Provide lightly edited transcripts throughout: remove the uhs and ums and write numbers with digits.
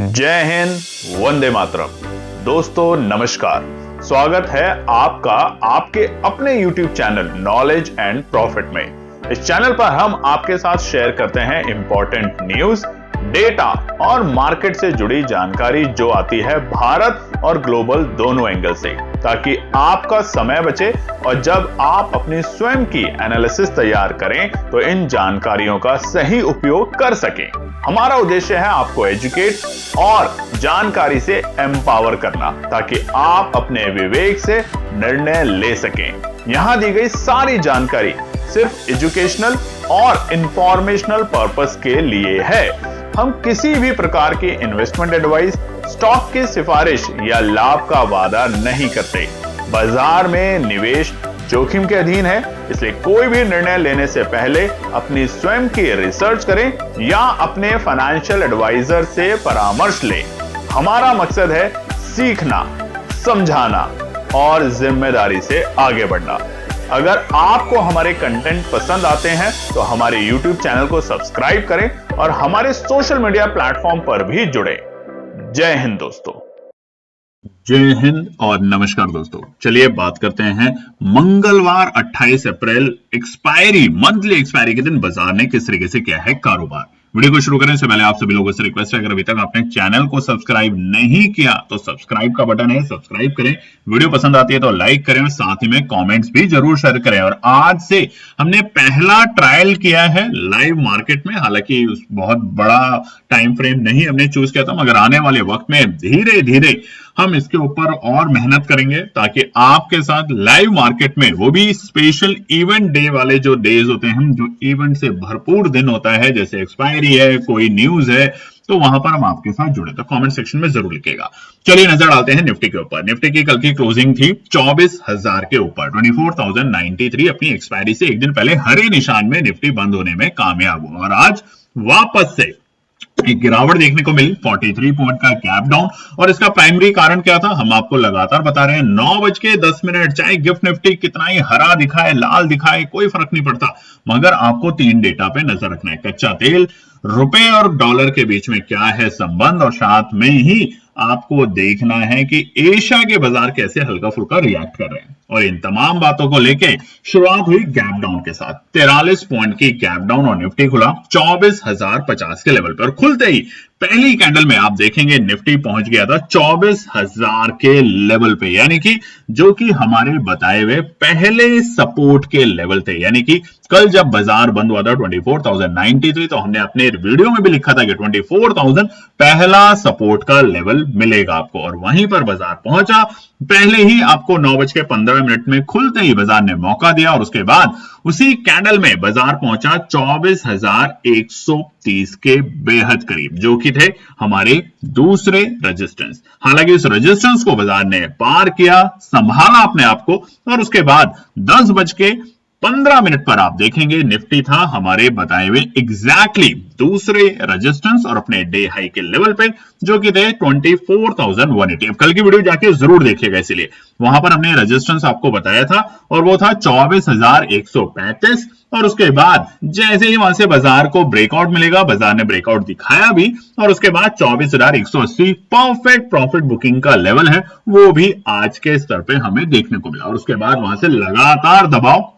जय हिंद, वंदे मातरम। दोस्तों नमस्कार, स्वागत है आपका आपके अपने YouTube channel knowledge and profit में। इस चैनल पर हम आपके साथ शेयर करते हैं इंपॉर्टेंट न्यूज, डेटा और मार्केट से जुड़ी जानकारी जो आती है भारत और ग्लोबल दोनों एंगल से, ताकि आपका समय बचे और जब आप अपनी स्वयं की एनालिसिस तैयार करें तो इन जानकारियों का सही उपयोग कर सकें। हमारा उद्देश्य है आपको एजुकेट और जानकारी से एम्पावर करना, ताकि आप अपने विवेक से निर्णय ले सकें। यहां दी गई सारी जानकारी सिर्फ एजुकेशनल और इंफॉर्मेशनल पर्पस के लिए है। हम किसी भी प्रकार की इन्वेस्टमेंट एडवाइस, स्टॉक की सिफारिश या लाभ का वादा नहीं करते। बाजार में निवेश जोखिम के अधीन है, इसलिए कोई भी निर्णय लेने से पहले अपनी स्वयं की रिसर्च करें या अपने फाइनेंशियल एडवाइजर से परामर्श लें। हमारा मकसद है सीखना, समझाना और जिम्मेदारी से आगे बढ़ना। अगर आपको हमारे कंटेंट पसंद आते हैं तो हमारे YouTube चैनल को सब्सक्राइब करें और हमारे सोशल मीडिया प्लेटफॉर्म पर भी जुड़े। जय हिंद दोस्तों। जय हिंद और नमस्कार दोस्तों। चलिए बात करते हैं मंगलवार 28 अप्रैल मंथली एक्सपायरी के दिन बाजार ने किस तरीके से किया है कारोबार। वीडियो को शुरू करने से पहले आप सभी लोगों से रिक्वेस्ट है, अगर अभी तक आपने चैनल को सब्सक्राइब नहीं किया तो सब्सक्राइब का बटन है, सब्सक्राइब करें। वीडियो पसंद आती है तो लाइक करें और साथ ही में कमेंट्स भी जरूर शेयर करें। और आज से हमने पहला ट्रायल किया है लाइव मार्केट में, हालांकि बहुत बड़ा टाइम फ्रेम नहीं हमने चूज किया था, मगर आने वाले वक्त में धीरे धीरे हम इसके ऊपर और मेहनत करेंगे ताकि आपके साथ लाइव मार्केट में, वो भी स्पेशल इवेंट डे वाले जो डेज होते हैं, जो इवेंट से भरपूर दिन होता है, जैसे एक्सपायरी है, कोई न्यूज है, तो वहां पर हम आपके साथ जुड़े। तो कमेंट सेक्शन में जरूर लिखिएगा। चलिए नजर डालते हैं निफ्टी के ऊपर। निफ्टी की कल की क्लोजिंग थी 24,000 के ऊपर, 24,093। अपनी एक्सपायरी से एक दिन पहले हरे निशान में निफ्टी बंद होने में कामयाब हुआ और आज वापस से एक गिरावट देखने को मिली, 43 पॉइंट का गैप डाउन। और इसका प्राइमरी कारण क्या था, हम आपको लगातार बता रहे हैं। 9:10, चाहे गिफ्ट निफ्टी कितना ही हरा दिखाए, लाल दिखाए, कोई फर्क नहीं पड़ता, मगर आपको 3 डेटा पे नजर रखना है। कच्चा तेल, रुपए और डॉलर के बीच में क्या है संबंध, और साथ में ही आपको देखना है कि एशिया के बाजार कैसे हल्का फुल्का रिएक्ट कर रहे हैं। और इन तमाम बातों को लेके शुरुआत हुई गैप डाउन के साथ। 43 पॉइंट की गैप डाउन और निफ्टी खुला 24,050 के लेवल पर। और खुलते ही पहली कैंडल में आप देखेंगे निफ्टी पहुंच गया था 24,000 के लेवल पे, यानी कि जो कि हमारे बताए हुए पहले सपोर्ट के लेवल थे। यानी कि कल जब बाजार बंद हुआ था 24,093, तो हमने अपने वीडियो में भी लिखा था कि 24,000 पहला सपोर्ट का लेवल मिलेगा आपको, और वहीं पर बाजार पहुंचा। पहले ही आपको 9:15 में खुलते ही बाजार ने मौका दिया और उसके बाद उसी कैंडल में बाजार पहुंचा 24,130 के बेहद करीब, जो कि थे हमारे दूसरे रेजिस्टेंस। हालांकि इस रेजिस्टेंस को बाजार ने पार किया, संभाला अपने आप को, और उसके बाद 10:15 पर आप देखेंगे निफ्टी था हमारे बताए हुए एग्जैक्टली दूसरे रेजिस्टेंस और अपने डे हाई के लेवल पे, जो कि थे 24,180। कल की वीडियो जाके जरूर देखिएगा, इसीलिए वहां पर हमने रेजिस्टेंस आपको बताया था और वो था 24,135। और उसके बाद जैसे ही वहां से बाजार को ब्रेकआउट मिलेगा, बाजार ने ब्रेकआउट दिखाया भी, और उसके बाद 24,180 परफेक्ट प्रॉफिट बुकिंग का लेवल है, वो भी आज के स्तर पे हमें देखने को मिला। और उसके बाद वहां से लगातार दबाव,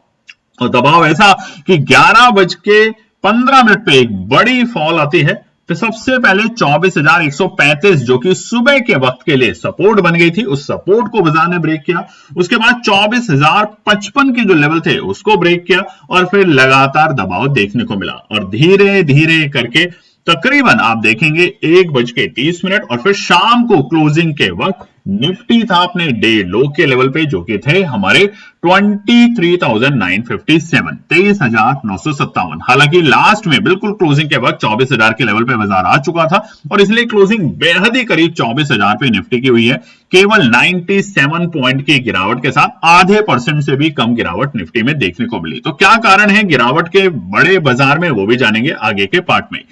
और दबाव ऐसा कि 11:15 पे एक बड़ी फॉल आती है। तो सबसे पहले 24,135, जो कि सुबह के वक्त के लिए सपोर्ट बन गई थी, उस सपोर्ट को बाजार ने ब्रेक किया। उसके बाद 24,055 के जो लेवल थे उसको ब्रेक किया, और फिर लगातार दबाव देखने को मिला। और धीरे धीरे करके तकरीबन आप देखेंगे 1:30, और फिर शाम को क्लोजिंग के वक्त निफ्टी था अपने डे लो के लेवल पे, जो कि थे हमारे 23,957, 23,957। हालांकि लास्ट में बिल्कुल क्लोजिंग के वक्त 24,000 के लेवल पे बाजार आ चुका था, और इसलिए क्लोजिंग बेहद ही करीब 24,000 पे निफ्टी की हुई है। केवल 97 पॉइंट की गिरावट के साथ आधे % से भी कम गिरावट निफ्टी में देखने को मिली। तो क्या कारण है गिरावट के बड़े बाजार में, वो भी जानेंगे आगे के पार्ट में।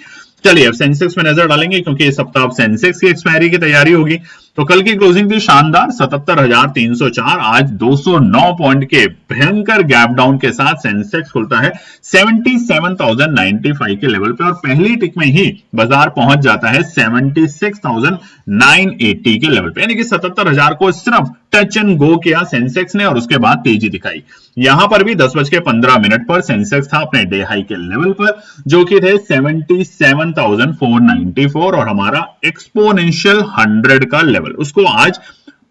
चलिए अब सेंसेक्स में नजर डालेंगे, क्योंकि इस सप्ताह अब सेंसेक्स की एक्सपायरी की तैयारी होगी। तो कल की क्लोजिंग थी शानदार 77,304। आज 209 पॉइंट के भयंकर गैप डाउन के साथ सेंसेक्स खुलता है 77,095 के लेवल पे और पहली टिक में ही बाजार पहुंच जाता है 76,980 के लेवल पे, यानी कि 77,000 को सिर्फ टच एंड गो किया सेंसेक्स ने और उसके बाद तेजी दिखाई। यहां पर भी 10:15 पर सेंसेक्स था अपने डे हाई के लेवल पर जो कि थे 77,494 और हमारा एक्सपोनेंशियल 100 का लेवल उसको आज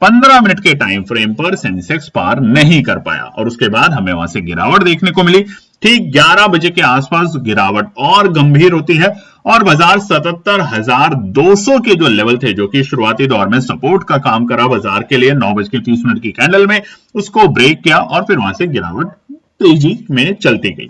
15 मिनट के टाइम फ्रेम पर सेंसेक्स पार नहीं कर पाया और उसके बाद हमें वहां से गिरावट देखने को मिली। ठीक 11 बजे के आसपास गिरावट और गंभीर होती है और बाजार 77,200 के जो लेवल थे जो कि शुरुआती दौर में सपोर्ट का काम करा बाजार के लिए 9:30 की कैंडल में, उसको ब्रेक किया और फिर वहां से गिरावट तेजी में चलती गई।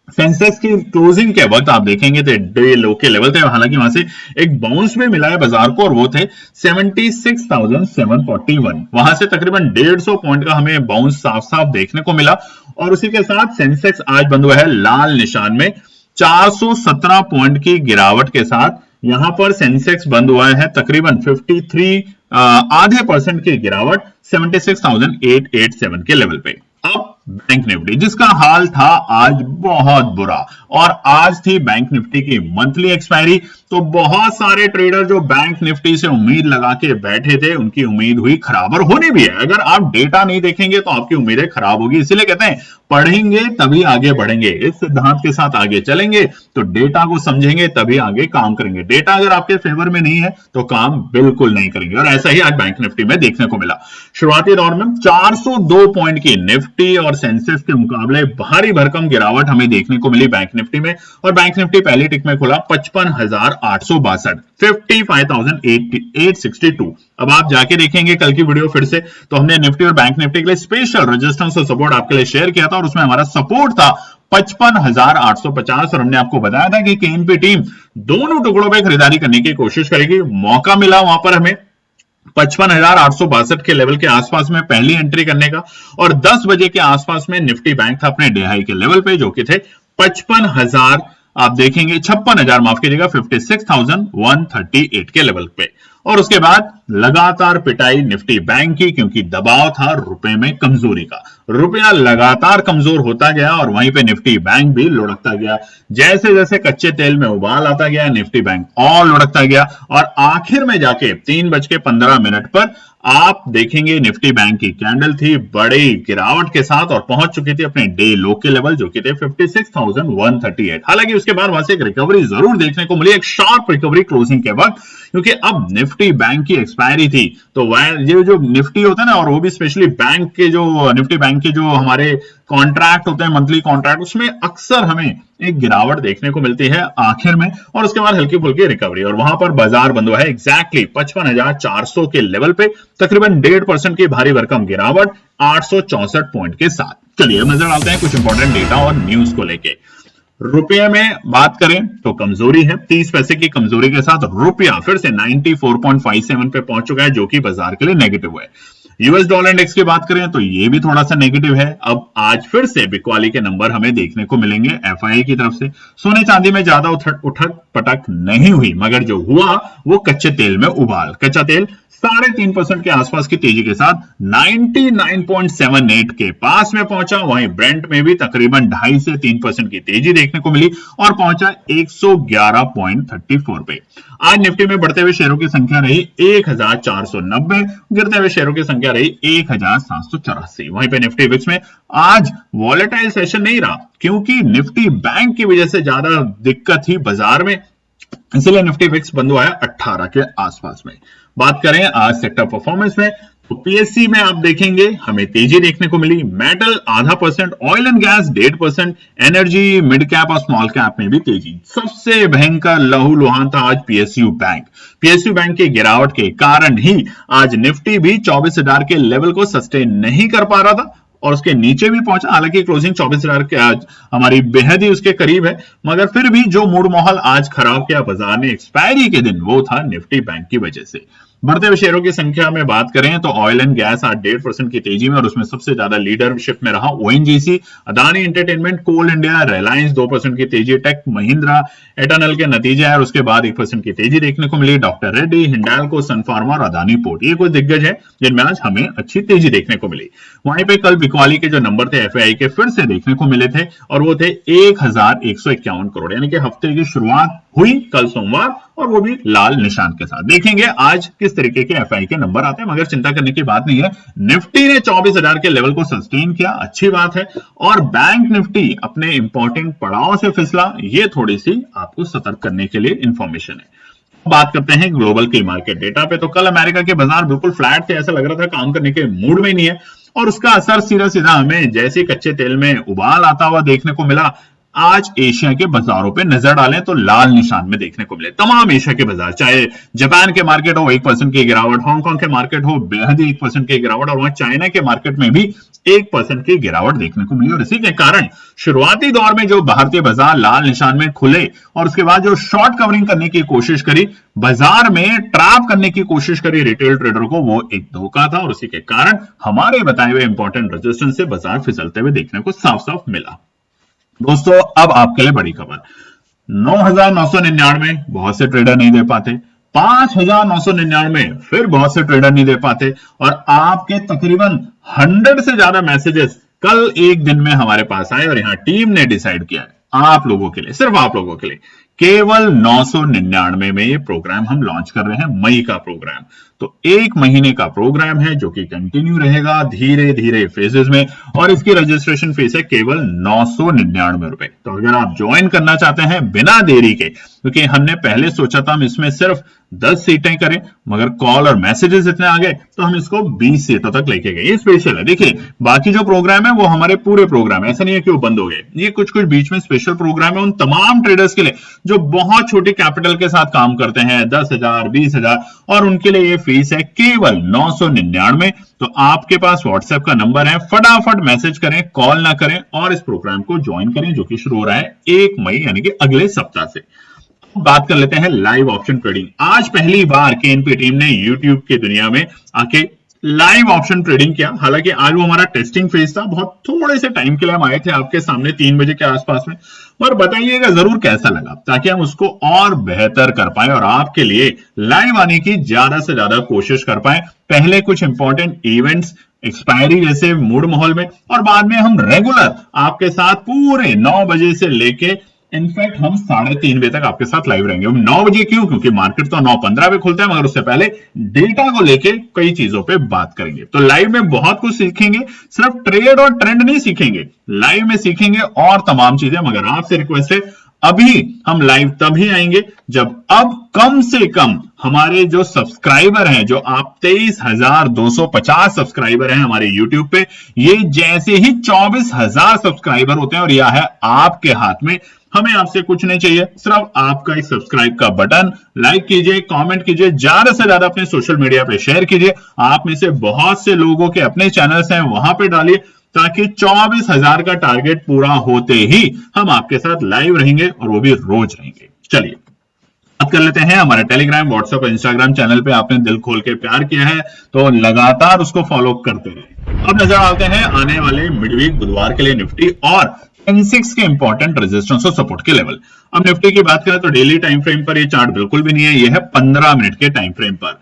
सेंसेक्स की क्लोजिंग के वक्त आप देखेंगे तो डे लो के लेवल थे, हालांकि वहां से एक बाउंस भी मिला है बाजार को और वो थे 76,741। वहां से तकरीबन 150 पॉइंट का हमें बाउंस साफ साफ देखने को मिला और उसी के साथ सेंसेक्स आज बंद हुआ है लाल निशान में 417 पॉइंट की गिरावट के साथ। यहां पर सेंसेक्स बंद हुआ है तकरीबन 53% की गिरावट 76,887 के लेवल पे। अब बैंक निफ्टी जिसका हाल था आज बहुत बुरा और आज थी बैंक निफ्टी की मंथली एक्सपायरी, तो बहुत सारे ट्रेडर जो बैंक निफ्टी से उम्मीद लगा के बैठे थे उनकी उम्मीद हुई खराब और होनी भी है। अगर आप डेटा नहीं देखेंगे तो आपकी उम्मीदें खराब होगी, इसीलिए कहते हैं पढ़ेंगे तभी आगे बढ़ेंगे। इस सिद्धांत के साथ आगे चलेंगे तो डेटा को समझेंगे तभी आगे काम करेंगे। डेटा अगर आपके फेवर में नहीं है तो काम बिल्कुल नहीं करेंगे और ऐसा ही आज बैंक निफ्टी में देखने को मिला। शुरुआती दौर में 402 पॉइंट की निफ्टी और सेंसेक्स के मुकाबले भारी भरकम गिरावट हमें देखने को मिली बैंक निफ्टी में और बैंक निफ्टी पहली टिक में खुला 55,862 55,862। अब आप जाके देखेंगे कल की वीडियो फिर से तो हमने निफ्टी और बैंक निफ्टी के लिए स्पेशल रेजिस्टेंस और सपोर्ट आपके लिए शेयर किया था और उसमें हमारा सपोर्ट था 55,850 और हमने आपको बताया था कि केएनपी टीम दोनों टुकड़ों पे खरीदारी करने की कोशिश करेगी। मौका मिला वहां पर हमें 55,862 के लेवल के आसपास में पहली एंट्री करने का और 10 बजे के आसपास में निफ्टी बैंक था अपने डे हाई के लेवल पे जो कि थे 55,000 आप देखेंगे 56,000 माफ कीजिएगा 56,138 के लेवल पे और उसके बाद लगातार पिटाई निफ्टी बैंक की क्योंकि दबाव था रुपए में कमजोरी का। रुपया लगातार कमजोर होता गया और वहीं पे निफ्टी बैंक भी लुढ़कता गया। जैसे जैसे कच्चे तेल में उबाल आता गया निफ्टी बैंक और लुढ़कता गया और आखिर में जाके 3:15 पर आप देखेंगे निफ्टी बैंक की कैंडल थी बड़ी गिरावट के साथ और पहुंच चुकी थी अपने डे लो के लेवल जो कि थे 56,138। हालांकि उसके बाद वहां से एक रिकवरी जरूर देखने को मिली, एक शार्प रिकवरी क्लोजिंग के वक्त, क्योंकि अब निफ्टी बैंक की एक्सपायरी थी तो ये जो निफ्टी होता है ना और वो भी स्पेशली बैंक के जो निफ्टी बैंक के जो हमारे कॉन्ट्रैक्ट होते हैं मंथली कॉन्ट्रैक्ट उसमें अक्सर हमें एक गिरावट देखने को मिलती है आखिर में और उसके बाद हल्की फुल्की रिकवरी और वहां पर बाजार बंद हुआ है एग्जैक्टली 55,400 के लेवल पे तकरीबन 1.5% की भारी भरकम गिरावट 864 पॉइंट के साथ। चलिए अब नजर डालते हैं कुछ इंपॉर्टेंट डेटा और न्यूज को लेके। रुपये में बात करें तो कमजोरी है, 30 पैसे की कमजोरी के साथ रुपया फिर से 94.57 पे पहुंच चुका है जो कि बाजार के लिए नेगेटिव है। यूएस डॉलर इंडेक्स की बात करें तो ये भी थोड़ा सा नेगेटिव है। अब आज फिर से बिकवाली के नंबर हमें देखने को मिलेंगे एफआईआई की तरफ से। सोने चांदी में ज्यादा उठक पटक नहीं हुई मगर जो हुआ वो कच्चे तेल में उबाल। कच्चा तेल 3.5% के आसपास की तेजी के साथ 99.78 के पास में पहुंचा। वहीं ब्रेंट में भी तकरीबन 2.5 से 3% की तेजी देखने को मिली और पहुंचा 111.34 पे। आज निफ्टी में बढ़ते हुए शेयरों की संख्या रही 1,490, गिरते हुए शेयरों की संख्या रही 1,784। वहीं पे निफ्टी विक्स में आज वॉलेटाइल सेशन नहीं रहा क्योंकि निफ्टी बैंक की वजह से ज्यादा दिक्कत थी बाजार में, इसलिए निफ्टी विक्स बंद हुआ है 18 के आसपास में। बात करें आज सेक्टर परफॉर्मेंस में तो पीएससी में आप देखेंगे हमें तेजी देखने को मिली। Metal 0.5%, oil and gas 1.5%, energy, mid cap और स्मॉल कैप में भी तेजी। सबसे भयंकर लहूलुहान था आज पीएसयू बैंक। पीएसयू बैंक की गिरावट के कारण ही आज निफ्टी भी 24,000 के लेवल को सस्टेन नहीं कर पा रहा था और उसके नीचे भी पहुंचा। हालांकि क्लोजिंग 24,000 के आज हमारी बेहद ही उसके करीब है मगर फिर भी जो मूड माहौल आज खराब किया बाजार ने एक्सपायरी के दिन वो था निफ्टी बैंक की वजह से। बढ़ते हुए शेयरों की संख्या में बात करें तो ऑयल एंड गैस आज 1.5% की तेजी में, और उसमें सबसे ज्यादा लीडरशिप में रहा ओएनजीसी, अदानी एंटरटेनमेंट, कोल इंडिया, रिलायंस 2% की तेजी, टेक महिंद्रा, एटर्नल के नतीजे और उसके बाद 1% की तेजी देखने को मिली। डॉक्टर रेड्डी, हिंडाल्को, सनफार्मा और अदानी पोर्ट, ये कुछ दिग्गज है जिनमें आज हमें अच्छी तेजी देखने को मिली। वहीं पे कल बिकवाली के जो नंबर थे एफआईआई के फिर से देखने को मिले थे, और वो थे 1151 करोड़, यानी कि हफ्ते की शुरुआत हुई कल सोमवार, और वो भी लाल निशान के साथ। देखेंगे आज किस तरीके के एफआई के नंबर आते हैं, मगर चिंता करने की बात नहीं है। निफ्टी ने 24,000 के लेवल को सस्टेन किया, अच्छी बात है, और बैंक निफ्टी अपने इंपॉर्टेंट पड़ाव से फिसला, ये थोड़ी सी आपको सतर्क करने के लिए इंफॉर्मेशन है। बात करते हैं ग्लोबल की मार्केट डेटा पे, तो कल अमेरिका के बाजार बिल्कुल फ्लैट थे, ऐसा लग रहा था काम करने के मूड में ही नहीं है, और उसका असर सीधा सीधा हमें जैसे कच्चे तेल में उबाल आता हुआ देखने को मिला। आज एशिया के बाजारों पे नजर डालें तो लाल निशान में देखने को मिले तमाम एशिया के बाजार, चाहे जापान के मार्केट हो 1% की गिरावट, हांगकांग के मार्केट हो बेहद 1% की गिरावट, और वहां चाइना के मार्केट में भी 1% की गिरावट देखने को मिली। और इसी के कारण शुरुआती दौर में जो भारतीय बाजार लाल निशान में खुले और उसके बाद जो शॉर्ट कवरिंग करने की कोशिश करी, बाजार में ट्रैप करने की कोशिश करी रिटेल ट्रेडर को, वो एक धोखा था, और उसी के कारण हमारे बताए हुए इंपॉर्टेंट रेजिस्टेंस से बाजार फिसलते हुए देखने को साफ साफ मिला। दोस्तों अब आपके लिए बड़ी खबर, 9,999 बहुत से ट्रेडर नहीं दे पाते, 5,999 फिर बहुत से ट्रेडर नहीं दे पाते, और आपके तकरीबन 100 से ज्यादा मैसेजेस कल एक दिन में हमारे पास आए, और यहां टीम ने डिसाइड किया है आप लोगों के लिए, सिर्फ आप लोगों के लिए, केवल 999 में ये प्रोग्राम हम लॉन्च कर रहे हैं, मई का प्रोग्राम। तो एक महीने का प्रोग्राम है जो कि कंटिन्यू रहेगा धीरे धीरे फेजेस में, और इसकी रजिस्ट्रेशन फीस है केवल 999 रुपए। तो अगर आप ज्वाइन करना चाहते हैं बिना देरी के, क्योंकि हमने पहले सोचा था हम इसमें सिर्फ 10 सीटें करें, मगर कॉल और मैसेजेस इतने आ गए तो हम इसको 20 सीटों तक लेके गए। ये स्पेशल है, देखिए बाकी जो प्रोग्राम है वो हमारे पूरे प्रोग्राम है, ऐसा नहीं है कि वो बंद हो गए, ये कुछ कुछ बीच में स्पेशल प्रोग्राम है उन तमाम ट्रेडर्स के लिए जो बहुत छोटी कैपिटल के साथ काम करते हैं, 10,000 20,000, और उनके लिए ये फीस है केवल 999। तो आपके पास व्हाट्सएप का नंबर है, फटाफट मैसेज करें, कॉल ना करें, और इस प्रोग्राम को ज्वाइन करें जो कि शुरू हो रहा है 1 मई यानी कि अगले सप्ताह से। बात कर लेते हैं लाइव ऑप्शन ट्रेडिंग। आज पहली बार केएनपी टीम ने यूट्यूब की दुनिया में आके लाइव ऑप्शन ट्रेडिंग किया। हालांकि आज वो हमारा टेस्टिंग फेज था, बहुत थोड़े से टाइम के लिए हम आए थे आपके सामने 3 बजे के आसपास में, और बताइएगा जरूर कैसा लगा, ताकि हम उसको और बेहतर कर पाए और आपके लिए लाइव आने की ज्यादा से ज्यादा कोशिश कर पाए। पहले कुछ इंपॉर्टेंट इवेंट्स एक्सपायरी जैसे मूड माहौल में, और बाद में हम रेगुलर आपके साथ पूरे 9 बजे से लेके इनफैक्ट हम 3:30 बजे तक आपके साथ लाइव रहेंगे। 9 बजे क्यों? क्योंकि मार्केट तो 9:15 पे खुलता है, मगर उससे पहले डेटा को लेके कई चीजों पे बात करेंगे। तो लाइव में बहुत कुछ सीखेंगे, सिर्फ ट्रेड और ट्रेंड नहीं सीखेंगे, लाइव में सीखेंगे और तमाम चीजें। मगर आपसे रिक्वेस्ट है, अभी हम लाइव तभी आएंगे जब अब कम से कम हमारे जो सब्सक्राइबर हैं, जो आप 23,250 सब्सक्राइबर हैं हमारे YouTube पे, ये जैसे ही 24,000 सब्सक्राइबर होते हैं और यह है आपके हाथ में, हमें आपसे कुछ नहीं चाहिए, सिर्फ आपका एक सब्सक्राइब का बटन, लाइक कीजिए, कमेंट कीजिए, ज्यादा से ज्यादा अपने सोशल मीडिया पे शेयर कीजिए। आप में से बहुत से लोगों के अपने चैनल्स हैं, वहां पे डालिए, ताकि 24,000 का टारगेट पूरा होते ही हम आपके साथ लाइव रहेंगे, और वो भी रोज रहेंगे। चलिए बात कर लेते हैं हमारे टेलीग्राम, व्हाट्सएप और इंस्टाग्राम चैनल पे आपने दिल खोल के प्यार किया है तो लगातार उसको फॉलो करते रहे। अब नजर आते हैं आने वाले मिडवीक बुधवार के लिए निफ्टी और सेंसेक्स के इंपॉर्टेंट रेजिस्टेंस और सपोर्ट के लेवल। अब निफ्टी की बात करें तो डेली टाइम फ्रेम पर ये चार्ट बिल्कुल भी नहीं है, ये है 15 मिनट के टाइम फ्रेम पर।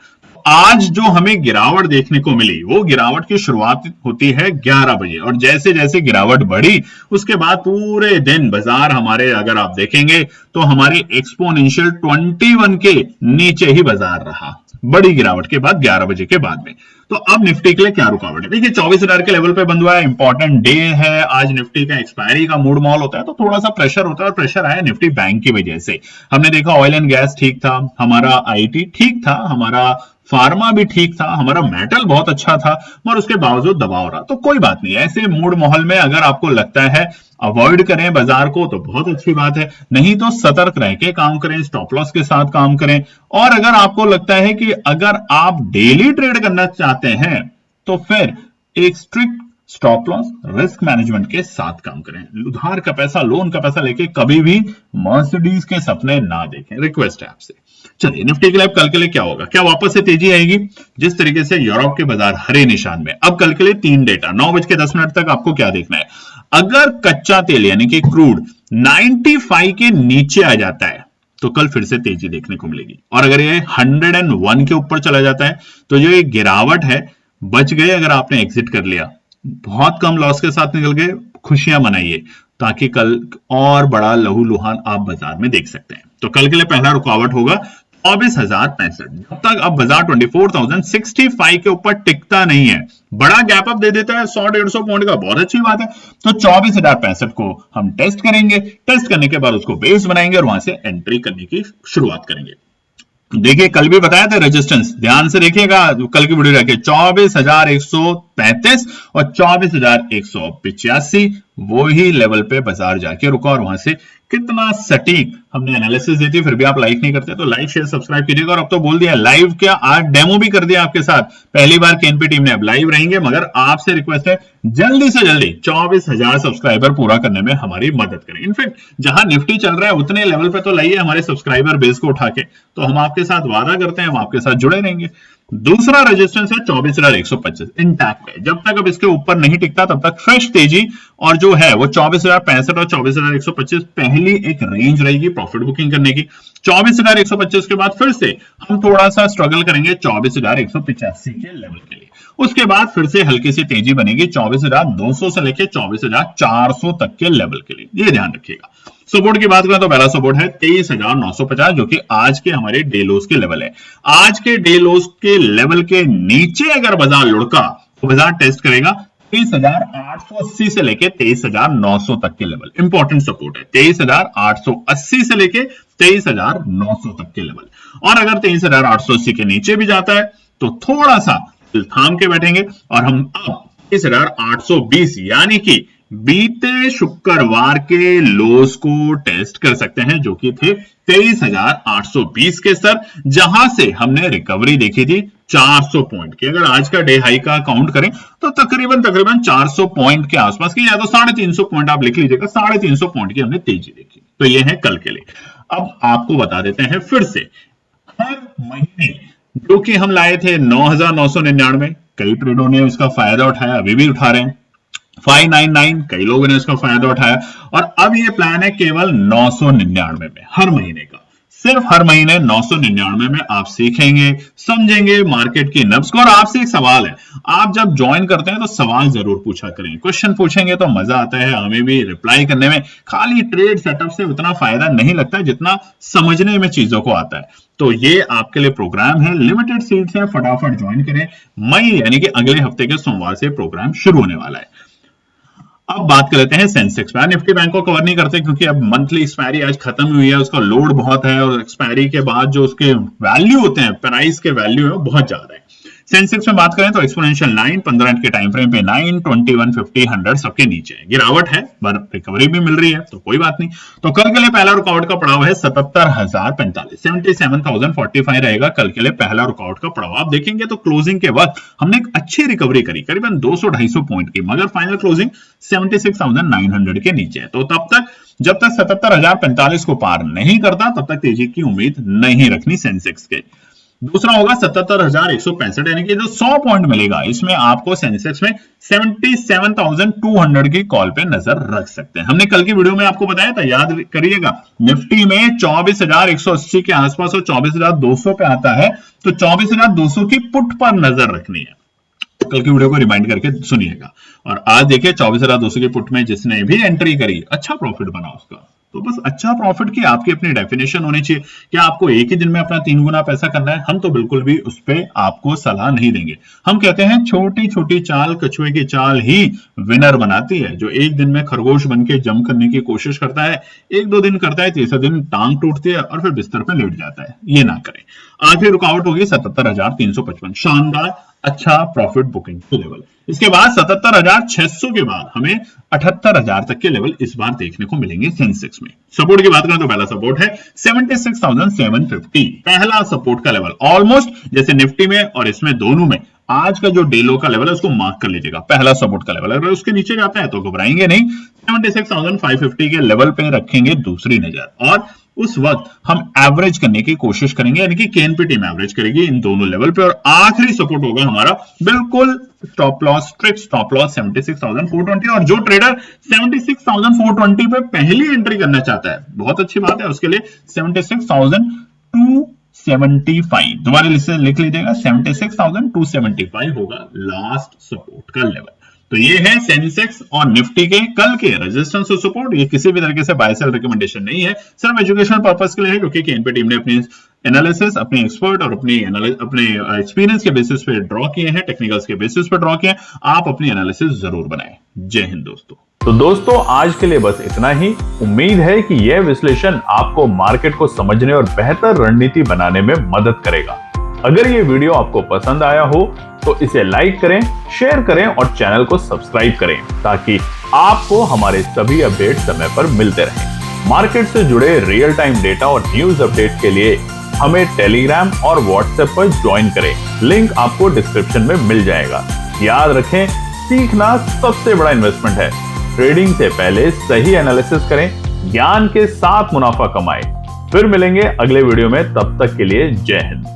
आज जो हमें गिरावट देखने को मिली, वो गिरावट की शुरुआत होती है 11 बजे, और जैसे जैसे गिरावट बढ़ी उसके बाद पूरे दिन बाजार हमारे, अगर आप देखेंगे तो हमारी एक्सपोनेंशियल 21 के नीचे ही बाजार रहा, बड़ी गिरावट के बाद 11 बजे के बाद में। तो अब निफ्टी के लिए क्या रुकावट है? देखिए 24,000 के लेवल पे बंद हुआ है, इंपॉर्टेंट डे है आज, निफ्टी का एक्सपायरी का मूड माहौल होता है, तो थोड़ा सा प्रेशर होता है, और प्रेशर आया निफ्टी बैंक की वजह से। हमने देखा ऑयल एंड गैस ठीक था, हमारा आईटी ठीक था, हमारा फार्मा भी ठीक था, हमारा मेटल बहुत अच्छा था, मगर उसके बावजूद दबाव रहा। तो कोई बात नहीं, ऐसे मूड माहौल में अगर आपको लगता है अवॉइड करें बाजार को तो बहुत अच्छी बात है, नहीं तो सतर्क रह के काम करें, स्टॉप लॉस के साथ काम करें। और अगर आपको लगता है कि अगर आप डेली ट्रेड करना चाहते हैं तो फिर एक strict stop loss, risk management के साथ काम करें। उधार का पैसा, लोन का पैसा लेके कभी भी मर्सिडीज के सपने ना देखें, रिक्वेस्ट है आपसे। चलिए निफ्टी के लिए कल के लिए क्या होगा, क्या वापस से तेजी आएगी? जिस तरीके से यूरोप के बाजार हरे निशान में, अब कल के लिए 3 डेटा 9:10 तक आपको क्या देखना है। अगर कच्चा तेल यानी कि क्रूड 95 के नीचे आ जाता है तो कल फिर से तेजी देखने को मिलेगी, और अगर ये 101 के ऊपर चला जाता है तो जो ये गिरावट है, बच गए अगर आपने एग्जिट कर लिया, बहुत कम लॉस के साथ निकल गए, खुशियां मनाइए, ताकि कल और बड़ा लहूलुहान आप बाजार में देख सकते हैं। तो कल के लिए पहला रुकावट होगा 24,065। जब तक अब बाजार 24,065 के ऊपर टिकता नहीं है, बड़ा गैप अप दे देता है 100-150 पॉइंट का, बहुत अच्छी बात है। तो 24,065 को हम टेस्ट करेंगे, टेस्ट करने के बाद उसको बेस बनाएंगे और वहां से एंट्री करने की शुरुआत करेंगे। देखिए कल भी बताया था रेजिस्टेंस, ध्यान से देखिएगा कल की वीडियो रखिए, 24,135 और 24,185 वो ही लेवल पे बाजार जाके रुका, और वहां से कितना सटीक हमने एनालिसिस दी थी। फिर भी आप लाइक नहीं करते तो लाइक शेयर सब्सक्राइब कीजिएगा। और अब तो बोल दिया लाइव, क्या आज डेमो भी कर दिया आपके साथ, पहली बार केएनपी टीम ने। अब लाइव रहेंगे, मगर आपसे रिक्वेस्ट है जल्दी से जल्दी 24,000 सब्सक्राइबर पूरा करने में हमारी मदद करें। इनफैक्ट जहां निफ्टी चल रहा है उतने लेवल पे तो लाइए हमारे सब्सक्राइबर बेस को उठा के, तो हम आपके साथ वादा करते हैं हम आपके साथ जुड़े रहेंगे। दूसरा रेजिस्टेंस है 24,125, इंटैक्ट है। जब तक अब इसके ऊपर नहीं टिकता तब तक फ्रेश तेजी, और जो है वो 24,065 और 24,125 पहली एक रेंज रहेगी प्रॉफिट बुकिंग करने की। 24,125 के बाद फिर से हम थोड़ा सा स्ट्रगल करेंगे 24,185 के लेवल के लिए। उसके बाद फिर से हल्की सी तेजी बनेगी 24,200 से लेकर 24,400 तक के लेवल के लिए, ये ध्यान रखिएगा। सपोर्ट की बात करें तो पहला सपोर्ट है 23,950, जो कि आज के हमारे डे लोज के लेवल है। आज के डे लोज के लेवल के नीचे अगर बाजार लुढ़का तो बाजार टेस्ट करेगा 23,880 से लेके 23,900 तक के लेवल, इंपॉर्टेंट सपोर्ट है। 23,880 से लेके 23,900 तक के लेवल, और अगर 23,880 के नीचे भी जाता है तो थोड़ा सा थाम के बैठेंगे, और हम अब 23,820 यानी कि बीते शुक्रवार के लोस को टेस्ट कर सकते हैं, जो कि थे 23,820 के स्तर, जहां से हमने रिकवरी देखी थी 400 पॉइंट की। अगर आज का डे हाई का काउंट करें तो तकरीबन 400 पॉइंट के आसपास की, या तो 350 पॉइंट आप लिख लीजिएगा, 350 पॉइंट की हमने तेजी देखी। तो ये है कल के लिए। अब आपको बता देते हैं फिर से, हर महीने जो कि हम लाए थे 9,999, कई ट्रेडों ने उसका फायदा उठाया, अभी भी उठा रहे हैं। 599 कई लोगों ने उसका फायदा उठाया, और अब ये प्लान है केवल 999 में, हर महीने का, सिर्फ हर महीने 999 में आप सीखेंगे, समझेंगे मार्केट की नब्ज को। और आपसे एक सवाल है, आप जब ज्वाइन करते हैं तो सवाल जरूर पूछा करें, क्वेश्चन पूछेंगे तो मजा आता है हमें भी रिप्लाई करने में। खाली ट्रेड सेटअप से उतना फायदा नहीं लगता जितना समझने में चीजों को आता है। तो ये आपके लिए प्रोग्राम है, लिमिटेड सीट्स है, फटाफट ज्वाइन करें। मई यानी कि अगले हफ्ते के सोमवार से प्रोग्राम शुरू होने वाला है। अब बात कर लेते हैं सेंसेक्स पे। निफ्टी बैंक को कवर नहीं करते क्योंकि अब मंथली एक्सपायरी आज खत्म हुई है, उसका लोड बहुत है, और एक्सपायरी के बाद जो उसके वैल्यू होते हैं, प्राइस के वैल्यू है, वो बहुत ज्यादा है। सेंसेक्स में बात करें तो एक्सपोनेंशियल 9, 15 मिनट के टाइम फ्रेम पे 9, 21, 50, 100 सबके नीचे है। गिरावट है पर रिकवरी भी मिल रही है, तो कोई बात नहीं। तो कल के लिए पहला रुकावट का पड़ाव है 77,045, 77,045 रहेगा कल के लिए पहला रुकावट का पड़ाव। आप देखेंगे तो क्लोजिंग के वक्त हमने एक अच्छी रिकवरी करी, करीबन 200-250 पॉइंट की, मगर फाइनल क्लोजिंग 76,900 के नीचे है। तो तब तक जब तक 77,045 को पार नहीं करता तब तक तेजी की उम्मीद नहीं रखनी सेंसेक्स के। दूसरा होगा 77,165, यानी कि जो 100 पॉइंट मिलेगा इसमें आपको सेंसेक्स में 77,200 की कॉल पे नजर रख सकते हैं। हमने कल की वीडियो में आपको बताया था, याद करिएगा, निफ्टी में 24,180 के आसपास और 24,200 पे आता है, तो 24,200 की पुट पर नजर रखनी है। कल की वीडियो को रिमाइंड करके सुनिएगा। और आज देखिए 24,200 की पुट में जिसने भी एंट्री करी, अच्छा प्रॉफिट बना उसका। तो बस अच्छा प्रॉफिट की आपकी अपनी डेफिनेशन होनी चाहिए। क्या आपको एक ही दिन में अपना 3 गुना पैसा करना है? हम तो बिल्कुल भी उस पर आपको सलाह नहीं देंगे। हम कहते हैं छोटी छोटी चाल, कछुए की चाल ही विनर बनाती है। जो एक दिन में खरगोश बन के जंप करने की कोशिश करता है, 1-2 दिन करता है, तीसरे दिन टांग टूटती है और फिर बिस्तर पे लेट जाता है। ये ना करें। आखिरी रुकावट होगी 77,355, शानदार अच्छा प्रॉफिट बुकिंग लेवल। इसके बाद 77,600 के बाद हमें 78,000 तक के लेवल इस बार देखने को मिलेंगे सेंसेक्स में। सपोर्ट की बात करें तो पहला सपोर्ट है 76,750, पहला सपोर्ट का लेवल। ऑलमोस्ट जैसे निफ्टी में और इसमें दोनों में आज का जो डे लो का लेवल है उसको मार्क कर लीजिएगा, पहला सपोर्ट का लेवल। अगर उसके नीचे जाता है तो घबराएंगे नहीं, 76,550 के लेवल पे रखेंगे दूसरी नजर, और उस वक्त हम एवरेज करने की कोशिश करेंगे, यानी कि केएनपी टीम एवरेज करेगी इन दोनों लेवल पे, और आखिरी सपोर्ट होगा हमारा बिल्कुल stop loss, strict stop loss 76,420। और जो ट्रेडर 76,420 पे पहली एंट्री करना चाहता है, बहुत अच्छी बात है, उसके लिए 76,275 दोबारा लिख लीजिएगा, 76,275 होगा लास्ट सपोर्ट का लेवल। तो ये है सेंसेक्स और निफ्टी के कल के रेजिस्टेंस और सपोर्ट। ये किसी भी तरीके से बाय सेल रिकमेंडेशन नहीं है, सिर्फ एजुकेशनल पर्पस के लिए है, क्योंकि केएनपी टीम ने अपनी एनालिसिस, अपने एक्सपर्ट और अपने एक्सपीरियंस के बेसिस पे ड्रॉ किए हैं, टेक्निकल्स के बेसिस पे ड्रॉ किए हैं। आप अपनी एनालिसिस जरूर बनाएं। जय हिंद दोस्तों। तो दोस्तों आज के लिए बस इतना ही। उम्मीद है कि यह विश्लेषण आपको मार्केट को समझने और बेहतर रणनीति बनाने में मदद करेगा। अगर ये वीडियो आपको पसंद आया हो तो इसे लाइक करें, शेयर करें और चैनल को सब्सक्राइब करें, ताकि आपको हमारे सभी अपडेट समय पर मिलते रहें। मार्केट से जुड़े रियल टाइम डेटा और न्यूज अपडेट के लिए हमें टेलीग्राम और व्हाट्सएप पर ज्वाइन करें, लिंक आपको डिस्क्रिप्शन में मिल जाएगा। याद रखें, सीखना सबसे बड़ा इन्वेस्टमेंट है। ट्रेडिंग से पहले सही एनालिसिस करें, ज्ञान के साथ मुनाफा कमाएं। फिर मिलेंगे अगले वीडियो में, तब तक के लिए जय हिंद।